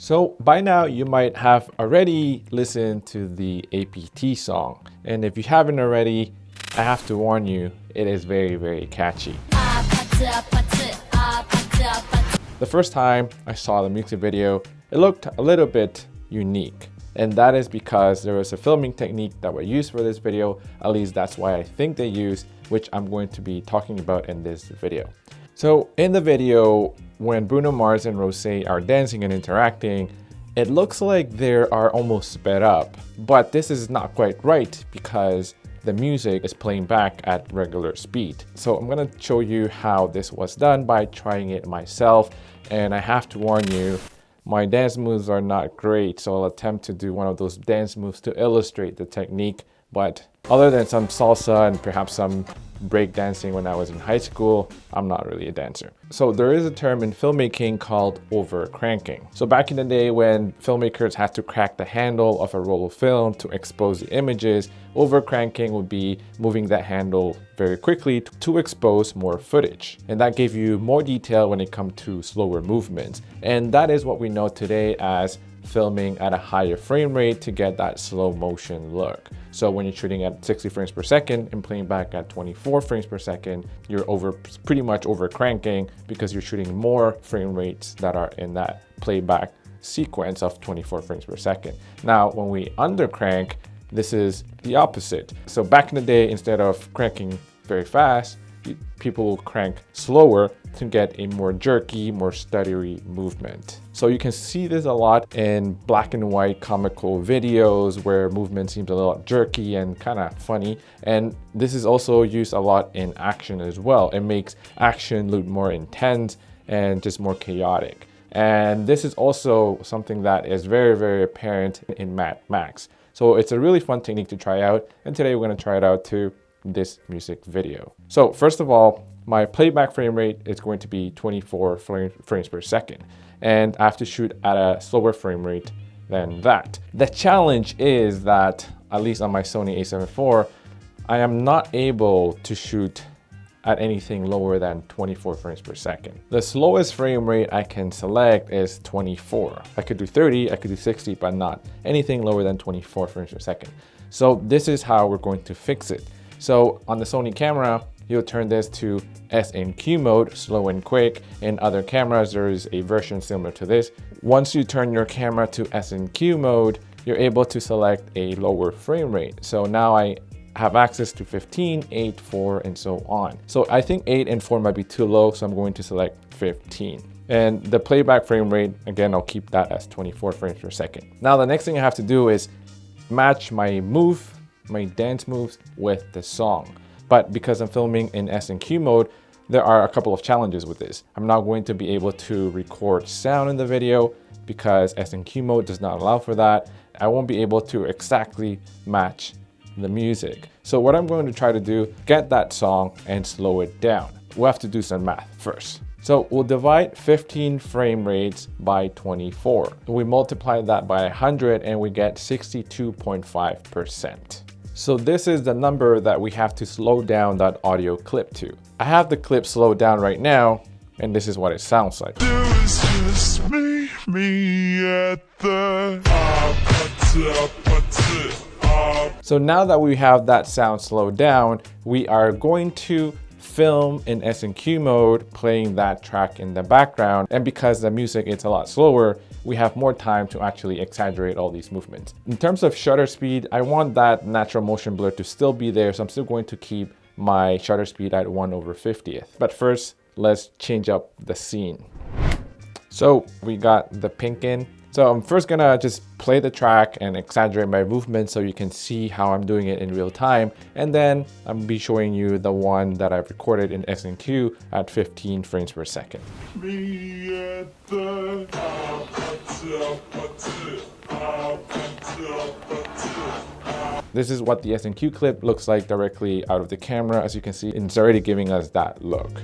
So by now you might have already listened to the APT song. And if you haven't already, I have to warn you, it is very, very catchy. The first time I saw the music video, it looked a little bit unique. And that is because there was a filming technique that was used for this video. At least that's why I think they used, which I'm going to be talking about in this video. So in the video, when Bruno Mars and Rosé are dancing and interacting, it looks like they are almost sped up, but this is not quite right because the music is playing back at regular speed. So I'm gonna show you how this was done by trying it myself. And I have to warn you, my dance moves are not great, so I'll attempt to do one of those dance moves to illustrate the technique. But other than some salsa and perhaps some break dancing when I was in high school, I'm not really a dancer. So there is a term in filmmaking called overcranking. So back in the day when filmmakers had to crack the handle of a roll of film to expose the images, overcranking would be moving that handle very quickly to expose more footage. And that gave you more detail when it comes to slower movements. And that is what we know today as filming at a higher frame rate to get that slow motion look. So when you're shooting at 60 frames per second and playing back at 24 frames per second, you're pretty much over cranking because you're shooting more frame rates that are in that playback sequence of 24 frames per second. Now, when we undercrank, this is the opposite. So back in the day, instead of cranking very fast, people will crank slower to get a more jerky, more stuttery movement. So you can see this a lot in black and white comical videos where movement seems a little jerky and kind of funny. And this is also used a lot in action as well. It makes action look more intense and just more chaotic. And this is also something that is very, very apparent in Mad Max. So it's a really fun technique to try out. And today we're going to try it out too. This music video. So first of all, my playback frame rate is going to be 24 frames per second, and I have to shoot at a slower frame rate than that. The challenge is that, at least on my Sony a7 IV, I am not able to shoot at anything lower than 24 frames per second. The slowest frame rate I can select is 24. I could do 30, I could do 60, but not anything lower than 24 frames per second. So this is how we're going to fix it. So on the Sony camera, you'll turn this to SNQ mode, slow and quick. In other cameras, there is a version similar to this. Once you turn your camera to SNQ mode, you're able to select a lower frame rate. So now I have access to 15, 8, 4, and so on. So I think 8 and 4 might be too low, so I'm going to select 15. And the playback frame rate, again, I'll keep that as 24 frames per second. Now the next thing I have to do is match my dance moves with the song. But because I'm filming in SNQ mode, there are a couple of challenges with this. I'm not going to be able to record sound in the video because SNQ mode does not allow for that. I won't be able to exactly match the music. So what I'm going to try to do, get that song and slow it down. We'll have to do some math first. So we'll divide 15 frame rates by 24. We multiply that by 100 and we get 62.5%. So this is the number that we have to slow down that audio clip to. I have the clip slowed down right now, and this is what it sounds like. So now that we have that sound slowed down, we are going to film in SNQ mode, playing that track in the background. And because the music is a lot slower, we have more time to actually exaggerate all these movements. In terms of shutter speed, I want that natural motion blur to still be there, so I'm still going to keep my shutter speed at 1/50th. But first, let's change up the scene. So we got the pink in. So I'm first gonna just play the track and exaggerate my movements so you can see how I'm doing it in real time. And then I'm be showing you the one that I've recorded in SNQ at 15 frames per second. This is what the SNQ clip looks like directly out of the camera. As you can see, it's already giving us that look.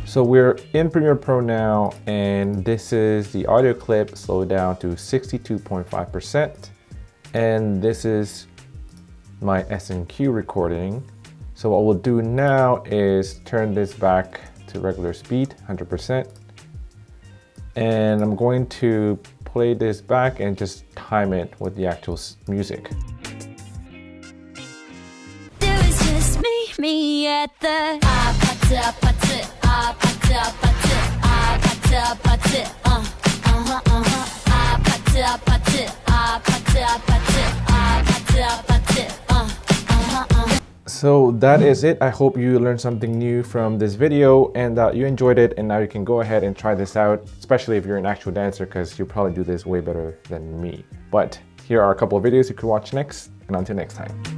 So we're in Premiere Pro now, and this is the audio clip slowed down to 62.5%. And this is my SNQ recording. So what we'll do now is turn this back to to regular speed, 100%. And I'm going to play this back and just time it with the actual music. There was just me at the So that is it. I hope you learned something new from this video and that you enjoyed it, and now you can go ahead and try this out, especially if you're an actual dancer, because you'll probably do this way better than me. But here are a couple of videos you could watch next, and until next time.